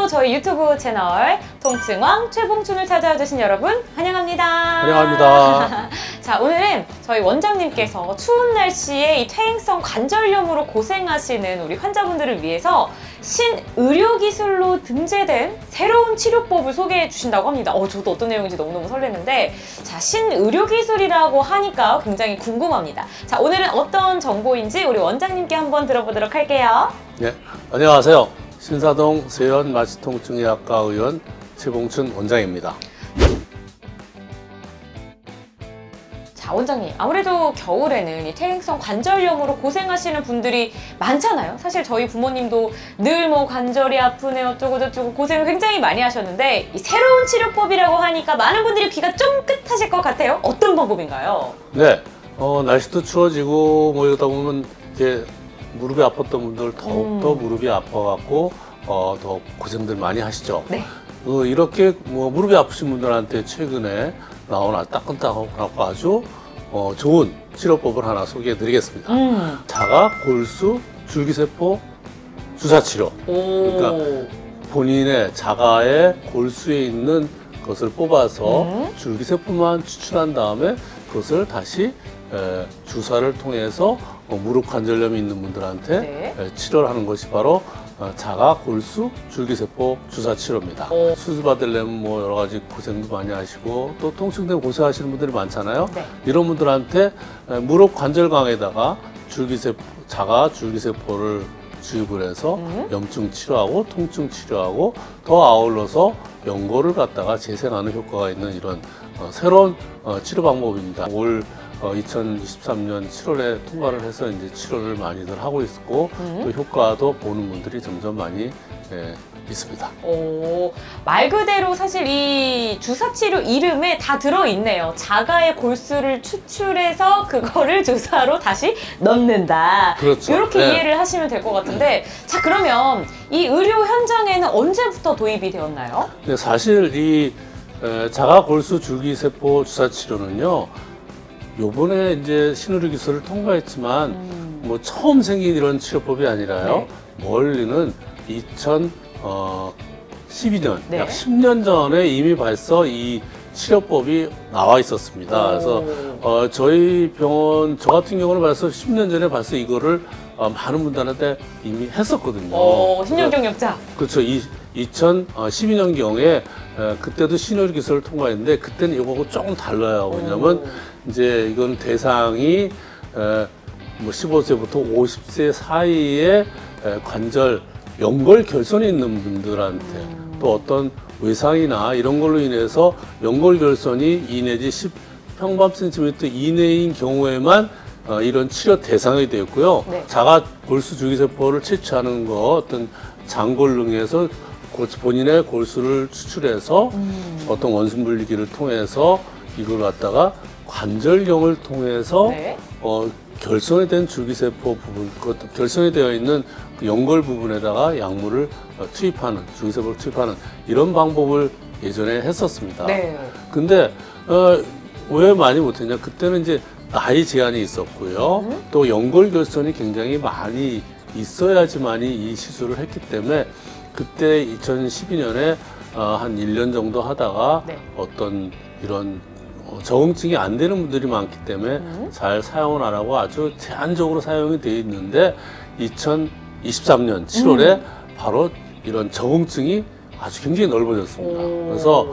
오늘도 저희 유튜브 채널 통증왕 최봉춘을 찾아와 주신 여러분 환영합니다. 환영합니다. 자, 오늘은 저희 원장님께서 추운 날씨에 이 퇴행성 관절염으로 고생하시는 우리 환자분들을 위해서 신의료기술로 등재된 새로운 치료법을 소개해 주신다고 합니다. 저도 어떤 내용인지 너무너무 설레는데, 자, 신의료기술이라고 하니까 굉장히 궁금합니다. 자, 오늘은 어떤 정보인지 우리 원장님께 한번 들어보도록 할게요. 네, 안녕하세요. 신사동 세연 마취통증의학과 의원 최봉춘 원장입니다. 자, 원장님, 아무래도 겨울에는 이 퇴행성 관절염으로 고생하시는 분들이 많잖아요. 사실 저희 부모님도 늘 뭐 관절이 아프네 어쩌고 저쩌고 고생을 굉장히 많이 하셨는데, 이 새로운 치료법이라고 하니까 많은 분들이 귀가 쫑긋하실 것 같아요. 어떤 방법인가요? 네, 날씨도 추워지고 뭐 이러다 보면 이제 무릎이 아팠던 분들 더욱더 무릎이 아파갖고 더 고생들 많이 하시죠. 네. 이렇게 뭐 무릎이 아프신 분들한테 최근에 나온 따끈따끈하고 아주 좋은 치료법을 하나 소개해 드리겠습니다. 자가 골수 줄기세포 주사치료. 그러니까 본인의 자가의 골수에 있는 것을 뽑아서 줄기세포만 추출한 다음에 그것을 다시 주사를 통해서 무릎 관절염이 있는 분들한테 치료를 하는 것이 바로 자가 골수 줄기세포 주사 치료입니다. 수술 받으려면 뭐 여러 가지 고생도 많이 하시고 또 통증 때문에 고생하시는 분들이 많잖아요. 네. 이런 분들한테 무릎 관절강에다가 자가 줄기세포를 주입을 해서 염증 치료하고 통증 치료하고 더 아울러서 연골을 갖다가 재생하는 효과가 있는 이런 새로운 치료 방법입니다. 올 2023년 7월에 통과를 해서 이제 치료를 많이들 하고 있고 또 효과도 보는 분들이 점점 많이 있습니다. 말 그대로 사실 이 주사치료 이름에 다 들어있네요. 자가의 골수를 추출해서 그거를 주사로 다시 넣는다. 그렇죠. 이렇게 이해를 하시면 될 것 같은데, 자, 그러면 이 의료 현장에는 언제부터 도입이 되었나요? 네, 사실 이 자가 골수 줄기세포 주사 치료는요, 요번에 이제 신의료 기술을 통과했지만 뭐 처음 생긴 이런 치료법이 아니라요. 멀리는 2012년, 네. 약 10년 전에 이미 벌써 이 치료법이 나와 있었습니다. 그래서 저희 병원, 저 같은 경우는 벌써 10년 전에 벌써 이거를 많은 분들한테 이미 했었거든요. 10년 경력자. 그렇죠. 2012년경에 그때도 신의료 기술을 통과했는데 그때는 이거하고 조금 달라요. 왜냐하면 이제 이건 대상이 뭐 15세부터 50세 사이에 관절 연골 결손이 있는 분들한테 또 어떤 외상이나 이런 걸로 인해서 연골 결손이 2 내지 10 평방센티미터 이내인 경우에만 이런 치료 대상이 되었고요. 네. 자가 골수 줄기세포를 채취하는 거 어떤 장골능에서 본인의 골수를 추출해서 어떤 원심 분리기를 통해서 이걸 갖다가 관절경을 통해서 결손이 된 줄기세포 부분, 그것도 결손이 되어 있는 그 연골 부분에다가 약물을 투입하는, 줄기세포를 투입하는 이런 방법을 예전에 했었습니다. 네. 근데 왜 많이 못했냐? 그때는 이제 나이 제한이 있었고요. 또 연골 결손이 굉장히 많이 있어야지만이 이 시술을 했기 때문에 그때 2012년에 한 1년 정도 하다가 어떤 이런 적응증이 안 되는 분들이 많기 때문에 잘 사용을 안 하고 아주 제한적으로 사용이 되어 있는데 2023년 7월에 바로 이런 적응증이 아주 굉장히 넓어졌습니다. 그래서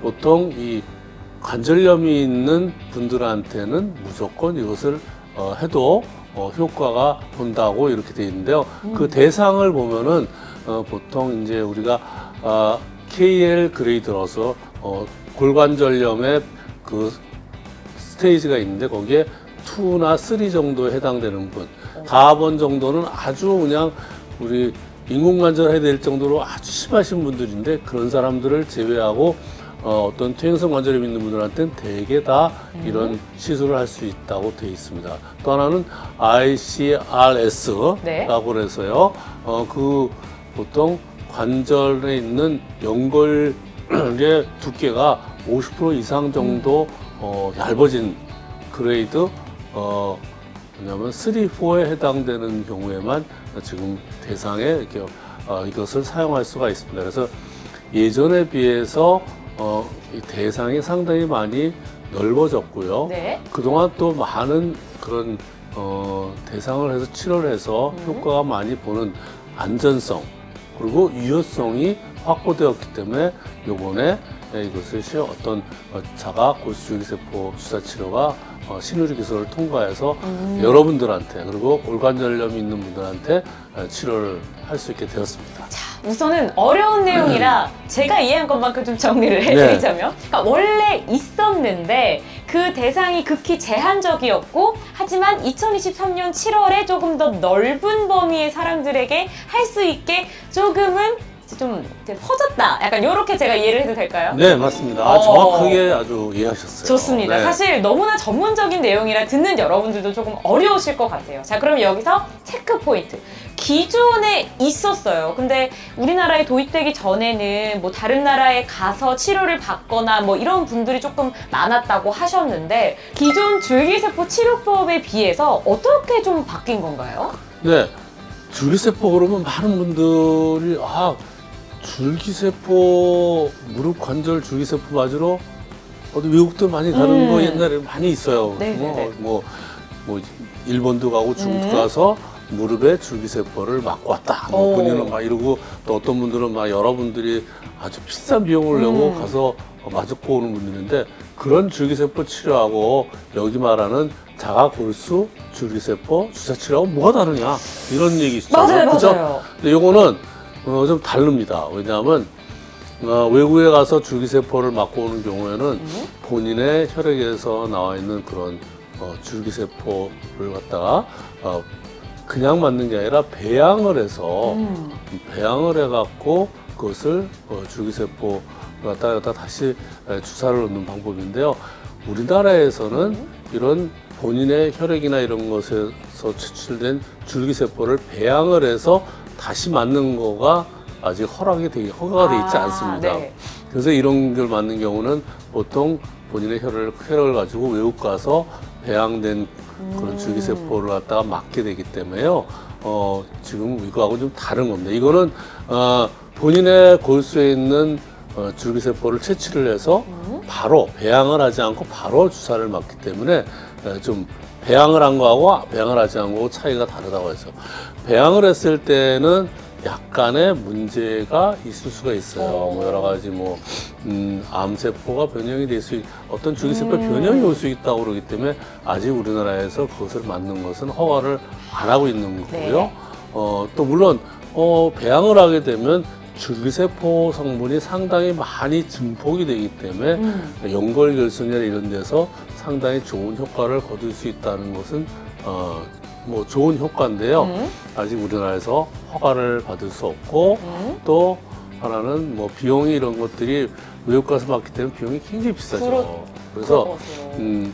보통 이 관절염이 있는 분들한테는 무조건 이것을 해도 효과가 본다고 이렇게 되어 있는데요. 그 대상을 보면은 보통 이제 우리가 KL 그레이드로서 골관절염의 그 스테이지가 있는데 거기에 2나 3 정도에 해당되는 분, 4번 정도는 아주 그냥 우리 인공관절 해야 될 정도로 아주 심하신 분들인데 그런 사람들을 제외하고 어떤 퇴행성 관절염 있는 분들한테는 대개 다 이런 시술을 할 수 있다고 되어 있습니다. 또 하나는 ICRS라고 해서요. 그 보통 관절에 있는 연골의 두께가 50% 이상 정도 얇아진 그레이드 뭐냐면 3, 4에 해당되는 경우에만 지금 대상에 이렇게 이것을 사용할 수가 있습니다. 그래서 예전에 비해서 이 대상이 상당히 많이 넓어졌고요. 네. 그동안 또 많은 그런 대상을 해서 치료를 해서 효과가 많이 보는 안전성 그리고 유효성이 확보되었기 때문에 요번에 이것이 어떤 자가 골수줄기세포 주사 치료가 신의료 기술을 통과해서 여러분들한테 그리고 골관절염이 있는 분들한테 치료를 할 수 있게 되었습니다. 자, 우선은 어려운 내용이라 제가 이해한 것만큼 좀 정리를 해드리자면 그러니까 원래 있었는데 그 대상이 극히 제한적이었고 하지만 2023년 7월에 조금 더 넓은 범위의 사람들에게 할 수 있게 조금은 좀 퍼졌다. 약간 이렇게 제가 이해를 해도 될까요? 네, 맞습니다. 정확하게 아주 이해하셨어요. 좋습니다. 네. 사실 너무나 전문적인 내용이라 듣는 여러분들도 조금 어려우실 것 같아요. 자, 그럼 여기서 체크 포인트. 기존에 있었어요. 근데 우리나라에 도입되기 전에는 뭐 다른 나라에 가서 치료를 받거나 뭐 이런 분들이 조금 많았다고 하셨는데 기존 줄기세포 치료법에 비해서 어떻게 좀 바뀐 건가요? 네, 줄기세포 그러면 많은 분들이 줄기세포 무릎 관절 줄기세포 맞으러 어디 외국도 많이 가는 거 옛날에 많이 있어요. 뭐 일본도 가고 중국도 가서 무릎에 줄기세포를 맞고 왔다. 뭐 본인은 막 이러고 또 어떤 분들은 막 여러분들이 아주 비싼 비용을 내고 가서 맞고 오는 분들인데 그런 줄기세포 치료하고 여기 말하는 자가골수 줄기세포 주사 치료하고 뭐가 다르냐 이런 얘기시죠. 맞아요, 그죠? 맞아요. 근데 요거는 좀 다릅니다. 왜냐하면 외국에 가서 줄기세포를 맞고 오는 경우에는 본인의 혈액에서 나와 있는 그런 줄기세포를 갖다가 그냥 맞는 게 아니라 배양을 해서 배양을 해갖고 그것을 줄기세포를 갖다가 다시 주사를 넣는 방법인데요. 우리나라에서는 이런 본인의 혈액이나 이런 것에서 추출된 줄기세포를 배양을 해서 다시 맞는 거가 아직 허가가 돼 있지 않습니다. 네. 그래서 이런 걸 맞는 경우는 보통 본인의 혈액을 가지고 외국 가서 배양된 그런 줄기세포를 갖다가 맞게 되기 때문에요. 지금 이거하고 좀 다른 겁니다. 이거는 본인의 골수에 있는 줄기세포를 채취를 해서 바로 배양을 하지 않고 바로 주사를 맞기 때문에 좀 배양을 한 거하고 배양을 하지 않은 거하고 차이가 다르다고 해서 배양을 했을 때는 약간의 문제가 있을 수가 있어요. 뭐 여러 가지 암세포가 변형이 될 수 어떤 줄기세포 변형이 올 수 있다고 그러기 때문에 아직 우리나라에서 그것을 맞는 것은 허가를 안 하고 있는 거고요. 네. 또 물론 배양을 하게 되면 줄기세포 성분이 상당히 많이 증폭이 되기 때문에 연골결손이나 이런 데서 상당히 좋은 효과를 거둘 수 있다는 것은 좋은 효과인데요. 아직 우리나라에서 허가를 받을 수 없고 또 하나는 비용이 이런 것들이 외국 가서 받기 때문에 비용이 굉장히 비싸죠. 그래서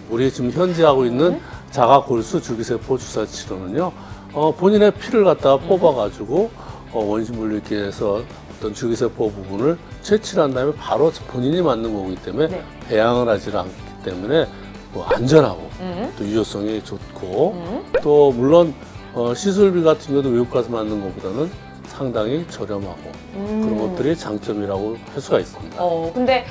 우리 지금 현재 하고 있는 자가골수 줄기세포 주사 치료는요. 본인의 피를 갖다가 뽑아가지고 원심물리기에서 어떤 줄기세포 부분을 채취를 한 다음에 바로 본인이 맞는 거기 때문에 배양을 하지 않기 때문에 안전하고 또 유효성이 좋고 또 물론 시술비 같은 경우도 외국 가서 맞는 것보다는 상당히 저렴하고 그런 것들이 장점이라고 할 수가 있습니다. 근데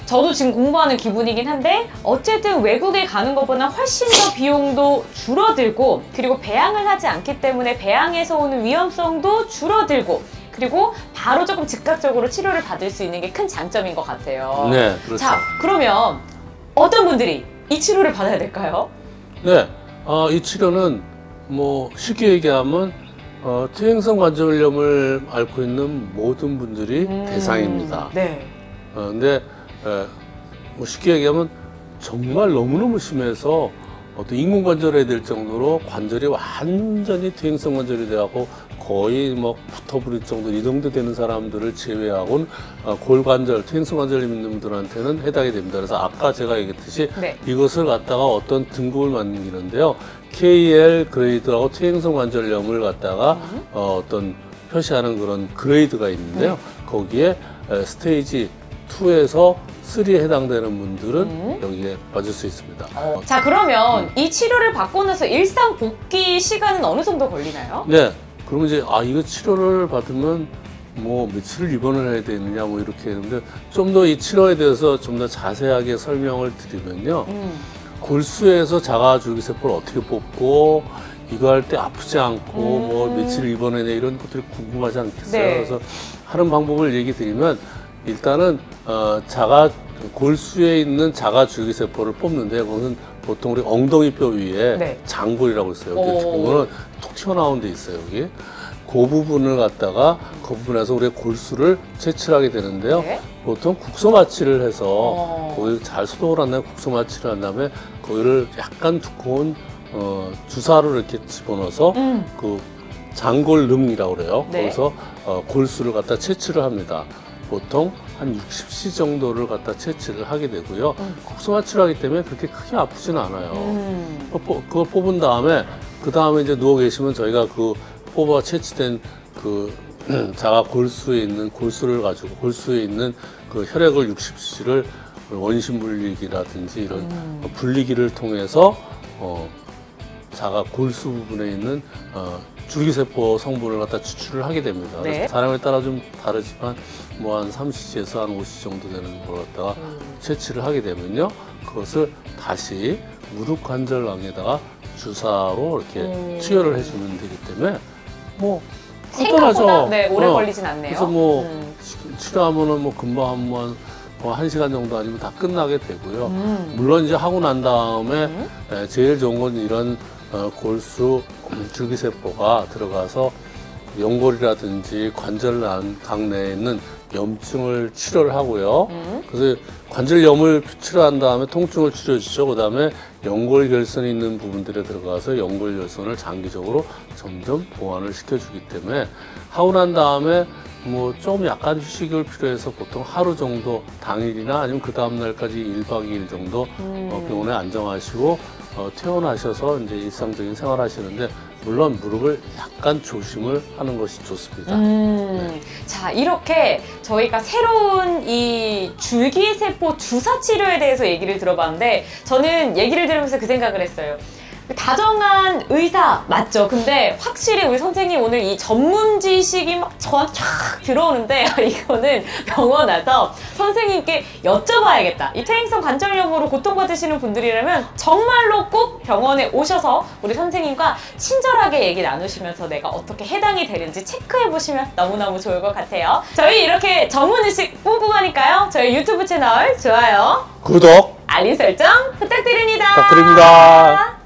저도 지금 공부하는 기분이긴 한데 어쨌든 외국에 가는 것보다 훨씬 더 비용도 줄어들고 그리고 배양을 하지 않기 때문에 배양에서 오는 위험성도 줄어들고 그리고 바로 조금 즉각적으로 치료를 받을 수 있는 게 큰 장점인 것 같아요. 네, 그렇죠. 자, 그러면 어떤 분들이 이 치료를 받아야 될까요? 네, 이 치료는 쉽게 얘기하면 퇴행성 관절염을 앓고 있는 모든 분들이 대상입니다. 네. 근데 쉽게 얘기하면 정말 너무너무 심해서 어떤 인공관절해야 될 정도로 관절이 완전히 퇴행성 관절이 돼갖고 거의 붙어버릴 정도 이 정도 되는 사람들을 제외하고는 골관절, 퇴행성 관절염 있는 분들한테는 해당이 됩니다. 그래서 아까 제가 얘기했듯이 이것을 갖다가 어떤 등급을 만드는데요. KL 그레이드라고 퇴행성 관절염을 갖다가 어떤 표시하는 그런 그레이드가 있는데요. 거기에 스테이지 2에서 3에 해당되는 분들은 여기에 빠질 수 있습니다. 자, 그러면 이 치료를 받고 나서 일상 복귀 시간은 어느 정도 걸리나요? 네. 그러면 이제 이거 치료를 받으면 뭐 며칠을 입원을 해야 되느냐 뭐 이렇게 했는데 좀 더 이 치료에 대해서 좀 더 자세하게 설명을 드리면요. 골수에서 자가줄기세포를 어떻게 뽑고 이거 할 때 아프지 않고 뭐 며칠 입원해야 돼 이런 것들이 궁금하지 않겠어요? 네. 그래서 하는 방법을 얘기 드리면 일단은 골수에 있는 자가줄기세포를 뽑는데 그것은 보통 우리 엉덩이뼈 위에 네. 장골이라고 있어요. 여기 보면은 톡 튀어나온 데 있어요. 여기. 그 부분을 갖다가 그 부분에서 우리가 골수를 채취하게 되는데요. 네. 보통 국소 마취를 해서 거기 잘 소독을 한 다음에 국소 마취를 한 다음에 거기를 약간 두꺼운 주사로 이렇게 집어넣어서 그 장골름이라고 그래요. 네. 거기서 골수를 갖다 채취를 합니다. 보통 한 60시 정도를 갖다 채취를 하게 되고요. 국소 마취를 하기 때문에 그렇게 크게 아프지는 않아요. 그걸 뽑은 다음에 그 다음에 이제 누워 계시면 저희가 그 뽑아 채취된 그 자가 골수에 있는 골수를 가지고 골수에 있는 그 혈액을 60cc를 원심 분리기라든지 이런 분리기를 통해서 자가 골수 부분에 있는 줄기세포 성분을 갖다 추출을 하게 됩니다. 네. 그래서 사람에 따라 좀 다르지만 뭐 한 30c에서 한 50 정도 되는 걸 갖다가 채취를 하게 되면요. 그것을 다시 무릎관절낭에다가 주사로 이렇게 투여를 해주면 되기 때문에 뭐 생각보다 간단하죠. 네, 오래 걸리진 않네요. 그래서 뭐 치료하면은 뭐 금방 한번 뭐 1시간 정도 아니면 다 끝나게 되고요. 물론 이제 하고 난 다음에 제일 좋은 건 이런 골수 줄기세포가 들어가서 연골이라든지 관절강 내에 있는 염증을 치료를 하고요. 그래서 관절염을 치료한 다음에 통증을 치료해주죠. 그 다음에 연골결선이 있는 부분들에 들어가서 연골결선을 장기적으로 점점 보완을 시켜주기 때문에 하고 난 다음에 뭐 좀 약간 휴식을 필요해서 보통 하루 정도 당일이나 아니면 그 다음날까지 1박 2일 정도 병원에 안정하시고 퇴원하셔서 이제 일상적인 생활 하시는데 물론 무릎을 약간 조심을 하는 것이 좋습니다. 네. 자, 이렇게 저희가 새로운 이 줄기세포 주사 치료에 대해서 얘기를 들어봤는데 저는 얘기를 들으면서 그 생각을 했어요. 다정한 의사 맞죠? 근데 확실히 우리 선생님 오늘 이 전문 지식이 막 저한테 쫙 들어오는데 이거는 병원 와서 선생님께 여쭤봐야겠다. 이 퇴행성 관절염으로 고통받으시는 분들이라면 정말로 꼭 병원에 오셔서 우리 선생님과 친절하게 얘기 나누시면서 내가 어떻게 해당이 되는지 체크해 보시면 너무너무 좋을 것 같아요. 저희 이렇게 전문 지식 뿜뿜하니까요. 저희 유튜브 채널 좋아요, 구독 알림 설정 부탁드립니다. 부탁드립니다.